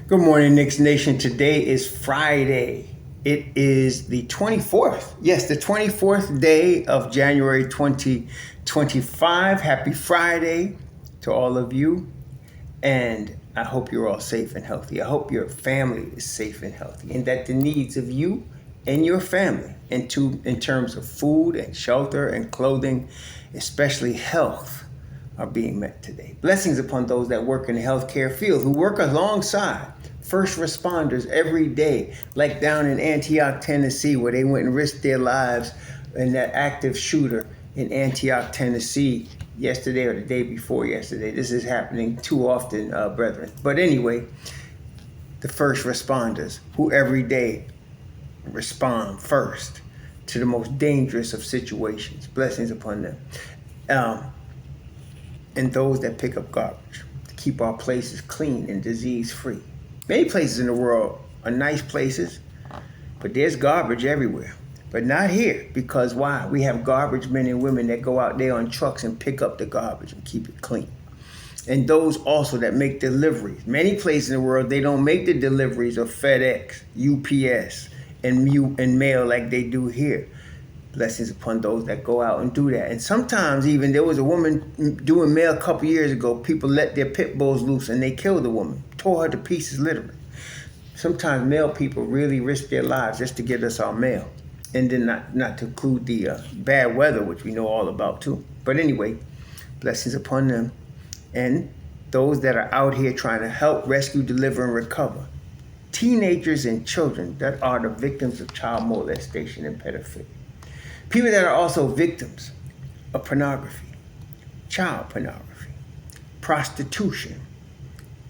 Good morning, Knicks Nation. Today is Friday. It is the 24th. Yes, the 24th day of January 2025. Happy Friday to all of you. And I hope you're all safe and healthy. I hope your family is safe and healthy and that the needs of you and your family in terms of food and shelter and clothing, especially health, are being met today. Blessings upon those that work in the healthcare field, who work alongside first responders every day, like down in Antioch, Tennessee, where they went and risked their lives in that active shooter in Antioch, Tennessee, yesterday or the day before yesterday. This is happening too often, brethren. But anyway, the first responders who every day respond first to the most dangerous of situations. Blessings upon them. And those that pick up garbage to keep our places clean and disease-free. Many places in the world are nice places, but there's garbage everywhere. But not here, because why? We have garbage men and women that go out there on trucks and pick up the garbage and keep it clean. And those also that make deliveries. Many places in the world, they don't make the deliveries of FedEx, UPS, and mail like they do here. Blessings upon those that go out and do that. And sometimes even there was a woman doing mail a couple years ago. People let their pit bulls loose and they killed the woman, tore her to pieces literally. Sometimes mail people really risk their lives just to get us our mail. And then not to include the bad weather, which we know all about too. But anyway, blessings upon them. And those that are out here trying to help rescue, deliver, and recover. Teenagers and children that are the victims of child molestation and pedophilia. People that are also victims of pornography, child pornography, prostitution,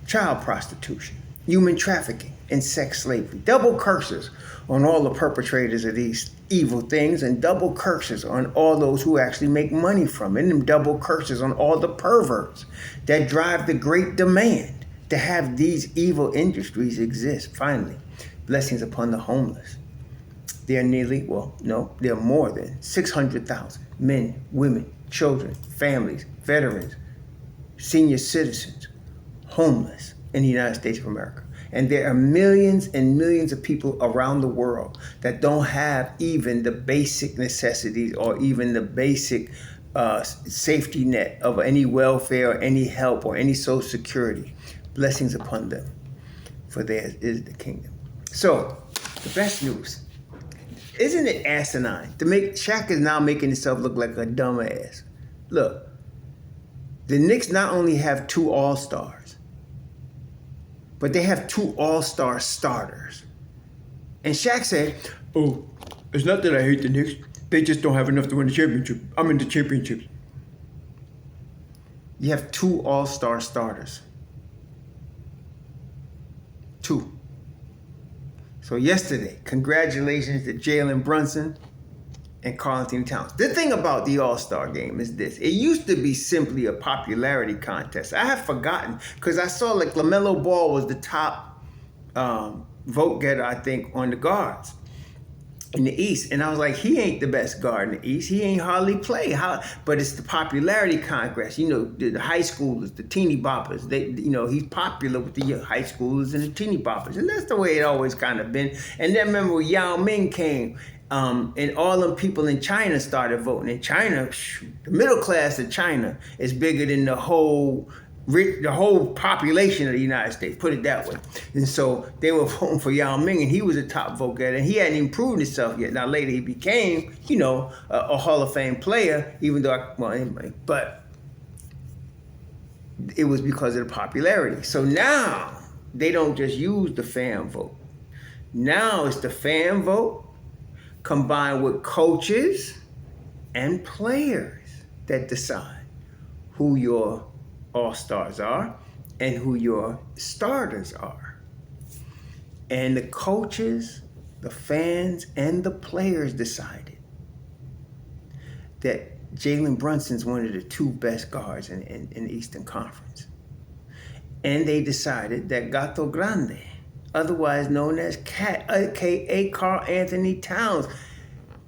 child prostitution, human trafficking, and sex slavery. Double curses on all the perpetrators of these evil things, and double curses on all those who actually make money from it, and double curses on all the perverts that drive the great demand to have these evil industries exist. Finally, blessings upon the homeless. There are more than 600,000 men, women, children, families, veterans, senior citizens, homeless in the United States of America. And there are millions and millions of people around the world that don't have even the basic necessities or even the basic safety net of any welfare or any help or any social security. Blessings upon them, for theirs is the kingdom. So, the best news. Isn't it asinine to make Shaq is now making himself look like a dumbass? Look, the Knicks not only have 2 All-Stars, but they have 2 All-Star starters. And Shaq said, "Oh, it's not that I hate the Knicks. They just don't have enough to win the championship. I'm in the championships." You have 2 All-Star starters. 2. So yesterday, congratulations to Jalen, Brunson, and Karl. The thing about the All-Star game is this. It used to be simply a popularity contest. I have forgotten, because I saw like LaMelo Ball was the top vote getter, I think, on the guards in the East. And I was like, he ain't the best guard in the East. He ain't hardly play. But it's the popularity contest. You know, the high schoolers, the teeny boppers. He's popular with the high schoolers and the teeny boppers. And that's the way it always kind of been. And then remember when Yao Ming came, and all them people in China started voting. In China, the middle class of China is bigger than the whole population of the United States, put it that way. And so they were voting for Yao Ming, and he was a top vote getter, and he hadn't even proven himself yet. Now later he became, a Hall of Fame player, even though, but it was because of the popularity. So now they don't just use the fan vote. Now it's the fan vote combined with coaches and players that decide who your All-Stars are and who your starters are. And the coaches, the fans, and the players decided that Jalen Brunson's one of the 2 best guards in the Eastern Conference. And they decided that Gato Grande, otherwise known as Cat, a.k.a. Karl Anthony Towns,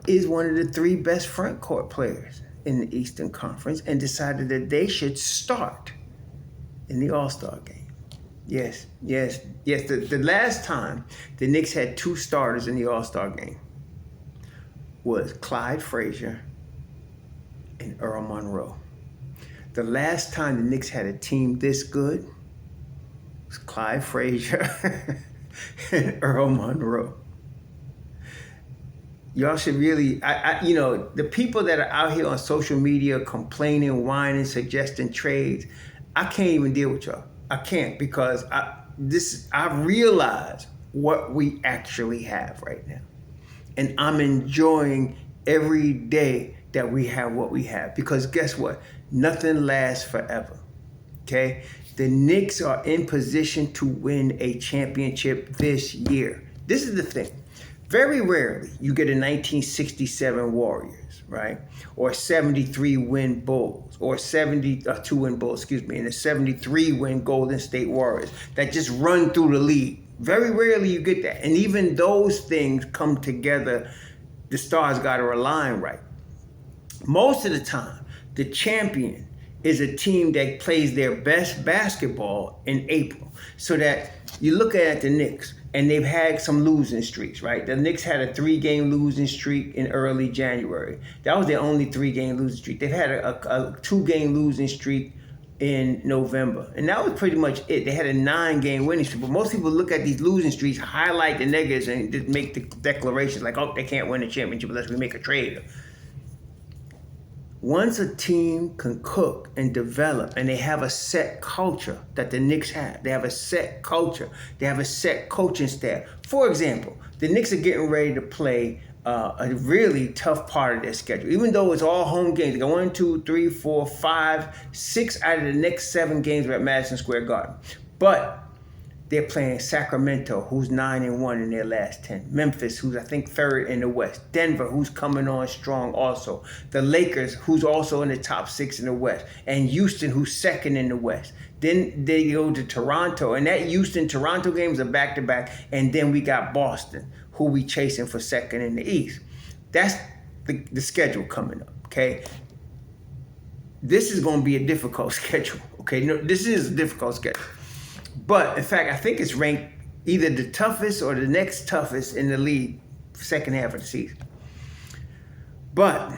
is one of the 3 best front court players in the Eastern Conference, and decided that they should start in the All-Star game. Yes. The last time the Knicks had 2 starters in the All-Star game was Clyde Frazier and Earl Monroe. The last time the Knicks had a team this good was Clyde Frazier and Earl Monroe. Y'all should really, the people that are out here on social media complaining, whining, suggesting trades, I can't even deal with y'all. I can't, because I realize what we actually have right now. And I'm enjoying every day that we have what we have. Because guess what? Nothing lasts forever. Okay? The Knicks are in position to win a championship this year. This is the thing. Very rarely you get a 1967 Warriors, right? Or 73 win Bulls, or 72 win Bulls, and a 73 win Golden State Warriors that just run through the league. Very rarely you get that. And even those things come together, the stars got to align right. Most of the time, the champion is a team that plays their best basketball in April. So that you look at the Knicks, and they've had some losing streaks, right? The Knicks had a 3-game losing streak in early January. That was their only 3-game losing streak. They've had a 2-game losing streak in November. And that was pretty much it. They had a 9-game winning streak. But most people look at these losing streaks, highlight the negatives, and just make the declarations like, oh, they can't win a championship unless we make a trade. Once a team can cook and develop, and they have a set culture that the Knicks have, they have a set culture, they have a set coaching staff. For example, the Knicks are getting ready to play a really tough part of their schedule. Even though it's all home games, they go 1, 2, 3, 4, 5, 6 out of the next 7 games are at Madison Square Garden. But they're playing Sacramento, who's 9-1 in their last 10. Memphis, who's I think 3rd in the West. Denver, who's coming on strong also. The Lakers, who's also in the top 6 in the West. And Houston, who's 2nd in the West. Then they go to Toronto, and that Houston-Toronto game is a back-to-back. And then we got Boston, who we chasing for 2nd in the East. That's the schedule coming up, okay? This is going to be a difficult schedule, okay? No, this is a difficult schedule. But, in fact, I think it's ranked either the toughest or the next toughest in the league, second half of the season. But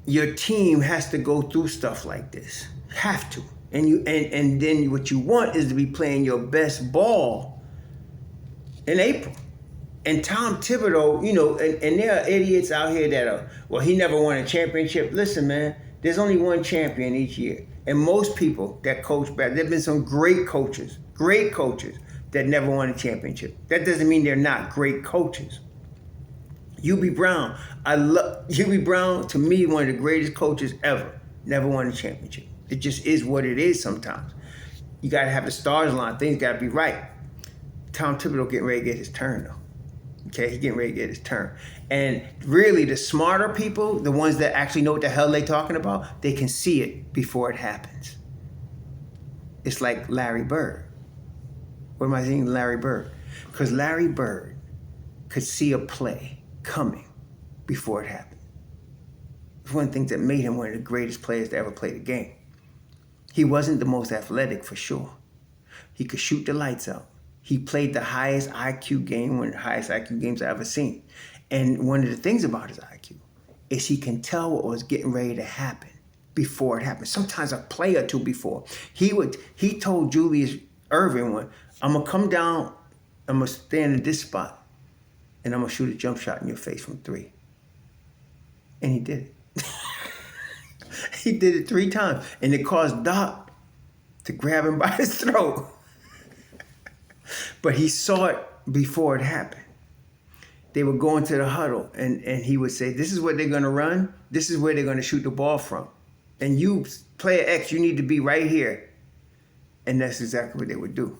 your team has to go through stuff like this. Have to. And then what you want is to be playing your best ball in April. And Tom Thibodeau, and there are idiots out here that are, well, he never won a championship. Listen, man, there's only one champion each year. And most people that coach back, there have been some great coaches that never won a championship. That doesn't mean they're not great coaches. Hubie Brown, I love Hubie Brown. To me, one of the greatest coaches ever. Never won a championship. It just is what it is sometimes. You got to have the stars line. Things got to be right. Tom Thibodeau getting ready to get his turn, though. Okay, he's getting ready to get his turn. And really, the smarter people, the ones that actually know what the hell they're talking about, they can see it before it happens. It's like Larry Bird. What am I saying, Larry Bird? Because Larry Bird could see a play coming before it happened. It's one of the things that made him one of the greatest players to ever play the game. He wasn't the most athletic, for sure. He could shoot the lights out. He played the highest IQ game, one of the highest IQ games I've ever seen. And one of the things about his IQ is he can tell what was getting ready to happen before it happened. Sometimes a play or two before. He told Julius Erving I'm going to come down, I'm going to stand in this spot, and I'm going to shoot a jump shot in your face from 3. And he did it. He did it 3 times. And it caused Doc to grab him by his throat. But he saw it before it happened. They would go into the huddle, and he would say, this is what they're going to run. This is where they're going to shoot the ball from. And you, player X, you need to be right here. And that's exactly what they would do.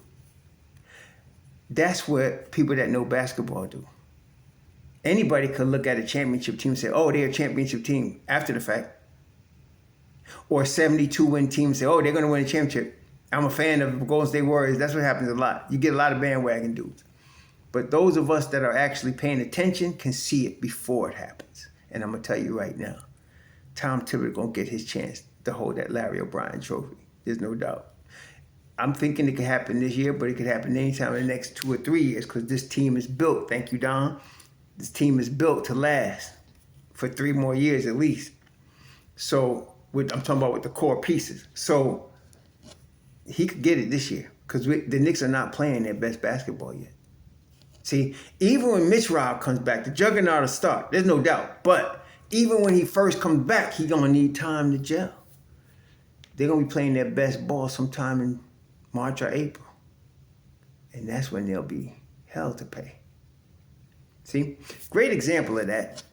That's what people that know basketball do. Anybody could look at a championship team and say, oh, they're a championship team after the fact. Or a 72-win team and say, oh, they're going to win a championship. I'm a fan of Golden State Warriors. That's what happens a lot. You get a lot of bandwagon dudes. But those of us that are actually paying attention can see it before it happens. And I'm going to tell you right now, Tom Thibodeau going to get his chance to hold that Larry O'Brien trophy. There's no doubt. I'm thinking it could happen this year, but it could happen anytime in the next 2 or 3 years because this team is built. Thank you, Don. This team is built to last for 3 more years at least. So I'm talking about with the core pieces. So he could get it this year because the Knicks are not playing their best basketball yet. See, even when MitchRob comes back, the juggernaut will start. There's no doubt. But even when he first comes back, he's going to need time to gel. They're going to be playing their best ball sometime in March or April. And that's when they'll be hell to pay. See, great example of that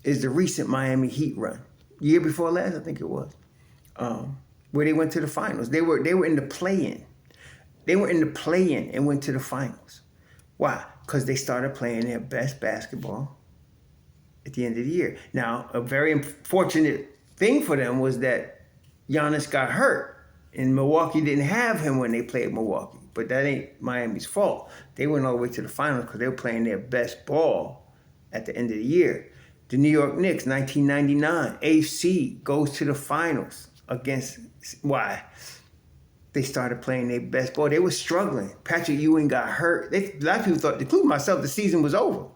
is the recent Miami Heat run. Year before last, I think it was, where they went to the finals. They were in the play-in. They were in the play-in and went to the finals. Why? Because they started playing their best basketball at the end of the year. Now, a very unfortunate thing for them was that Giannis got hurt, and Milwaukee didn't have him when they played Milwaukee. But that ain't Miami's fault. They went all the way to the finals because they were playing their best ball at the end of the year. The New York Knicks, 1999, AFC goes to the finals against, why? They started playing their best ball. They were struggling. Patrick Ewing got hurt. A lot of people thought, including myself, the season was over.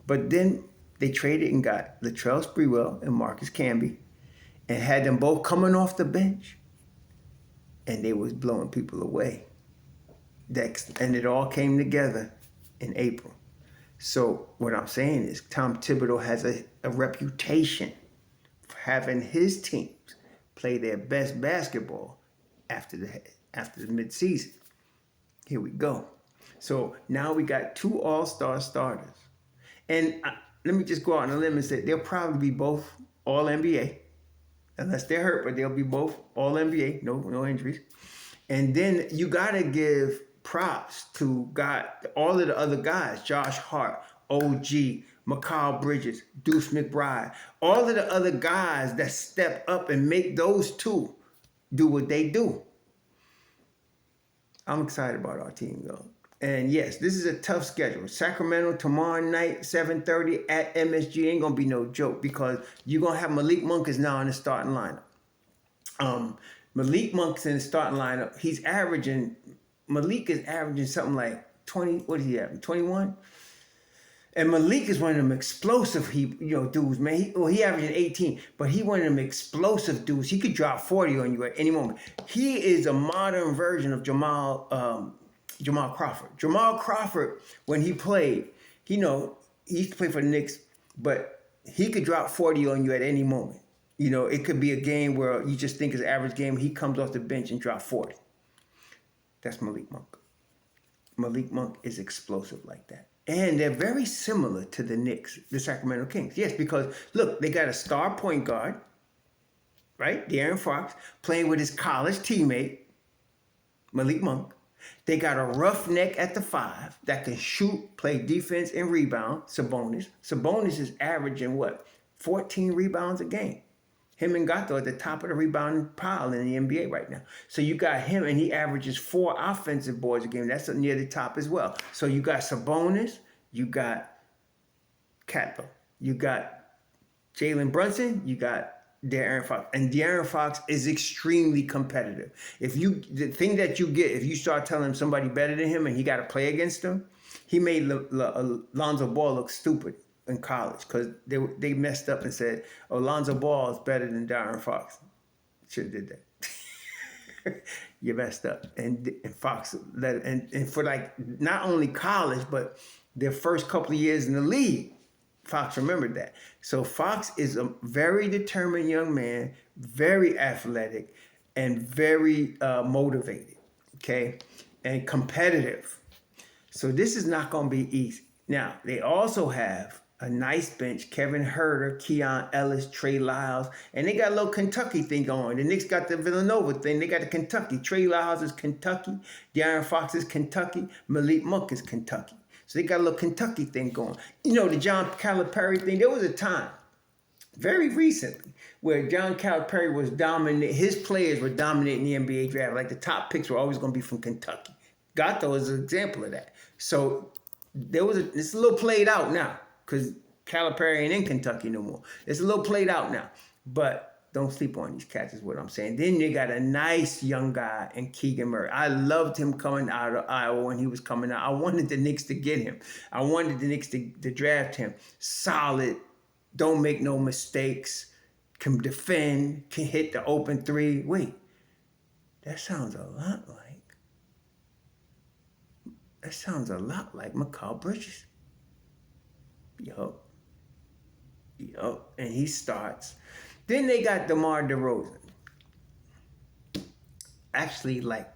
But then they traded and got Latrell Sprewell and Marcus Camby and had them both coming off the bench. And they was blowing people away. And it all came together in April. So what I'm saying is Tom Thibodeau has a reputation for having his teams play their best basketball after the midseason. Here we go. So now we got 2 All-Star starters. And let me just go out on a limb and say they'll probably be both All-NBA. Unless they're hurt, but they'll be both All-NBA, no injuries. And then you got to give props to all of the other guys, Josh Hart, OG, Mikal Bridges, Deuce McBride, all of the other guys that step up and make those 2 do what they do. I'm excited about our team, though. And yes, this is a tough schedule. Sacramento tomorrow night, 7:30 at MSG. Ain't going to be no joke because you're going to have Malik Monk is now in the starting lineup. Malik Monk's in the starting lineup. Malik is averaging something like 20, what is he having, 21? And Malik is one of them explosive dudes, man. He averaging 18, but he one of them explosive dudes. He could drop 40 on you at any moment. He is a modern version of Jamal Crawford. Jamal Crawford, when he played, he used to play for the Knicks, but he could drop 40 on you at any moment. It could be a game where you just think it's an average game. He comes off the bench and drops 40. That's Malik Monk. Malik Monk is explosive like that. And they're very similar to the Knicks, the Sacramento Kings. Yes, because, look, they got a star point guard, right? De'Aaron Fox, playing with his college teammate, Malik Monk. They got a roughneck at the 5 that can shoot, play defense, and rebound, Sabonis. Sabonis is averaging, 14 rebounds a game. Him and Gato at the top of the rebounding pile in the NBA right now. So you got him, and he averages 4 offensive boards a game. That's near the top as well. So you got Sabonis, you got Cato, you got Jalen Brunson, you got De'Aaron Fox. And De'Aaron Fox is extremely competitive. The thing that you get, if you start telling somebody better than him and he got to play against him, he made Lonzo Ball look stupid in college because they messed up and said, Lonzo Ball is better than De'Aaron Fox. Should have did that. You messed up. And Fox and for not only college, but their first couple of years in the league, Fox remembered that. So Fox is a very determined young man, very athletic, and very motivated, okay, and competitive. So this is not going to be easy. Now, they also have a nice bench, Kevin Huerter, Keon Ellis, Trey Lyles, and they got a little Kentucky thing going. The Knicks got the Villanova thing. They got the Kentucky. Trey Lyles is Kentucky. De'Aaron Fox is Kentucky. Malik Monk is Kentucky. So they got a little Kentucky thing going. The John Calipari thing, there was a time, very recently, where John Calipari was dominant. His players were dominating the NBA draft. Like the top picks were always going to be from Kentucky. Gato is an example of that. So it's a little played out now because Calipari ain't in Kentucky no more. It's a little played out now. But don't sleep on these cats is what I'm saying. Then they got a nice young guy in Keegan Murray. I loved him coming out of Iowa when he was coming out. I wanted the Knicks to get him. I wanted the Knicks to draft him. Solid, don't make no mistakes, can defend, can hit the open three. Wait, that sounds a lot like Mikal Bridges. Yup. And he starts. Then they got DeMar DeRozan. Actually, like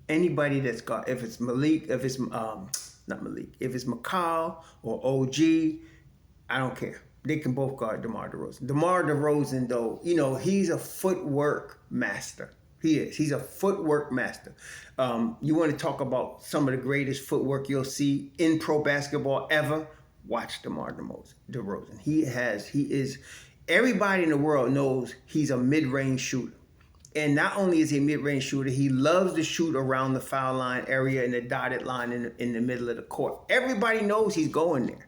anybody that's got, if it's Malik, if it's not Malik, if it's Mikal or OG, I don't care. They can both guard DeMar DeRozan. DeMar DeRozan, though, he's a footwork master. He is. He's a footwork master. You want to talk about some of the greatest footwork you'll see in pro basketball ever? Watch DeMar DeRozan. He is. Everybody in the world knows he's a mid-range shooter. And not only is he a mid-range shooter, he loves to shoot around the foul line area and the dotted line in the middle of the court. Everybody knows he's going there,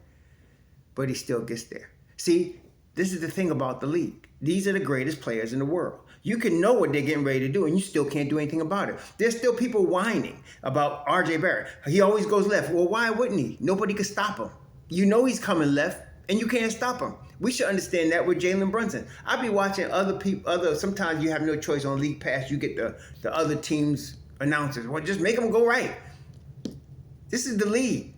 but he still gets there. See, this is the thing about the league. These are the greatest players in the world. You can know what they're getting ready to do, and you still can't do anything about it. There's still people whining about R.J. Barrett. He always goes left. Well, why wouldn't he? Nobody can stop him. You know he's coming left, and you can't stop him. We should understand that with Jalen Brunson. I be watching other people. Sometimes you have no choice on League Pass. You get the other team's announcers. Well, just make them go right. This is the league.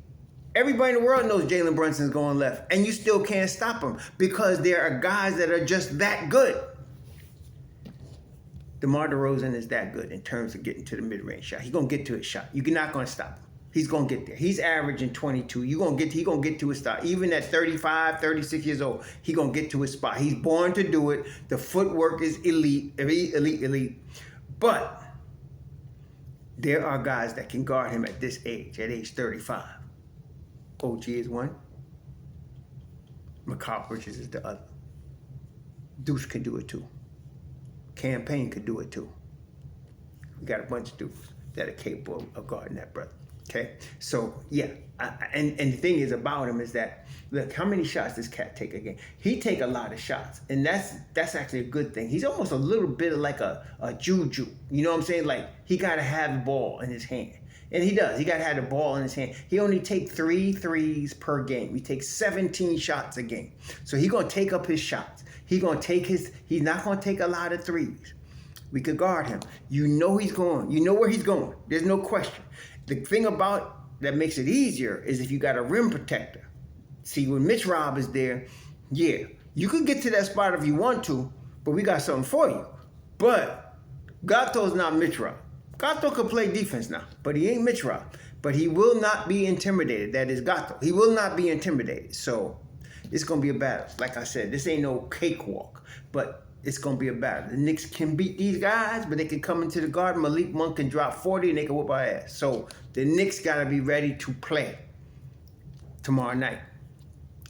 Everybody in the world knows Jalen Brunson's going left, and you still can't stop him because there are guys that are just that good. DeMar DeRozan is that good in terms of getting to the mid-range shot. He's going to get to his shot. You're not going to stop him. He's going to get there. He's averaging 22. He's going to get to his spot. Even at 35, 36 years old, he's going to get to his spot. He's born to do it. The footwork is elite. But there are guys that can guard him at this age, at age 35. OG is one. Mikal Bridges is the other. Deuce can do it too. Campaign could do it too. We got a bunch of dudes that are capable of guarding that brother. Okay, so yeah, and the thing is about him is that, look, how many shots does Cat take a game? He take a lot of shots, and that's actually a good thing. He's almost a little bit of like a Juju. You know what I'm saying? Like, he got to have the ball in his hand. And he does. He got to have the ball in his hand. He only takes 3 threes per game. He takes 17 shots a game. So he's going to take up his shots. He's not going to take a lot of threes. We could guard him. You know he's going. You know where he's going. There's no question. The thing about that makes it easier is if you got a rim protector. See, when MitchRob is there, yeah, you could get to that spot if you want to, but we got something for you. But Gato's not MitchRob. Gato could play defense now, but he ain't MitchRob. But he will not be intimidated. That is Gato. He will not be intimidated. So it's going to be a battle. Like I said, this ain't no cakewalk, but it's going to be a battle. The Knicks can beat these guys, but they can come into the garden. Malik Monk can drop 40 and they can whoop our ass. So the Knicks got to be ready to play tomorrow night.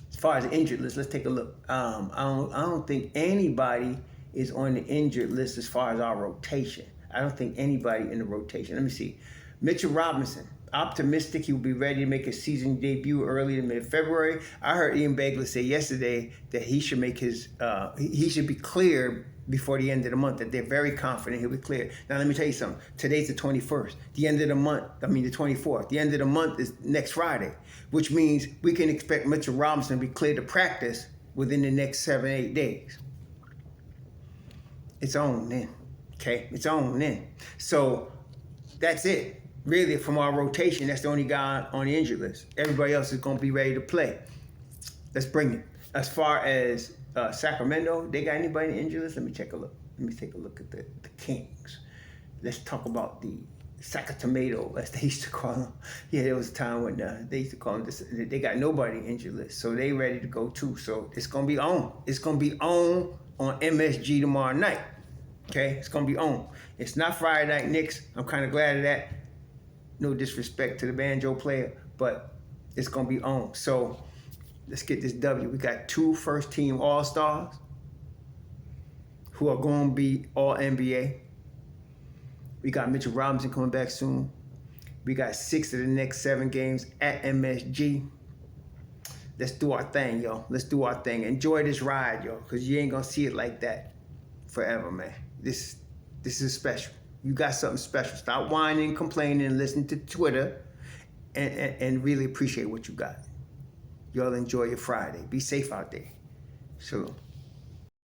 As far as the injured list, let's take a look. I don't think anybody is on the injured list as far as our rotation. I don't think anybody in the rotation. Let me see. Mitchell Robinson, optimistic he will be ready to make his season debut early in mid-February. I heard Ian Begley say yesterday that he should make he should be cleared before the end of the month, that they're very confident he'll be cleared. Now, let me tell you something. Today's the 21st. The end of the month, the 24th. The end of the month is next Friday, which means we can expect Mitchell Robinson to be cleared to practice within the next 7-8 days. It's on then. Okay, it's on then. So that's it. Really, from our rotation, that's the only guy on the injured list. Everybody else is going to be ready to play. Let's bring it. As far as Sacramento, they got anybody in the injured list? Let me take a look. Let me take a look at the Kings. Let's talk about the Sac-a-tomato, as they used to call them. Yeah, there was a time when they used to call them this. They got nobody injured list, so they ready to go too. So it's going to be on. It's going to be on MSG tomorrow night. Okay, it's going to be on. It's not Friday Night Knicks. I'm kind of glad of that. No disrespect to the banjo player, but it's going to be on. So let's get this W. We got 2 first-team All-Stars who are going to be All-NBA. We got Mitchell Robinson coming back soon. We got 6 of the next 7 games at MSG. Let's do our thing, yo. Let's do our thing. Enjoy this ride, yo, because you ain't going to see it like that forever, man. This is special. You got something special. Stop whining, complaining, and listen to Twitter, and really appreciate what you got. Y'all enjoy your Friday. Be safe out there. Shalom.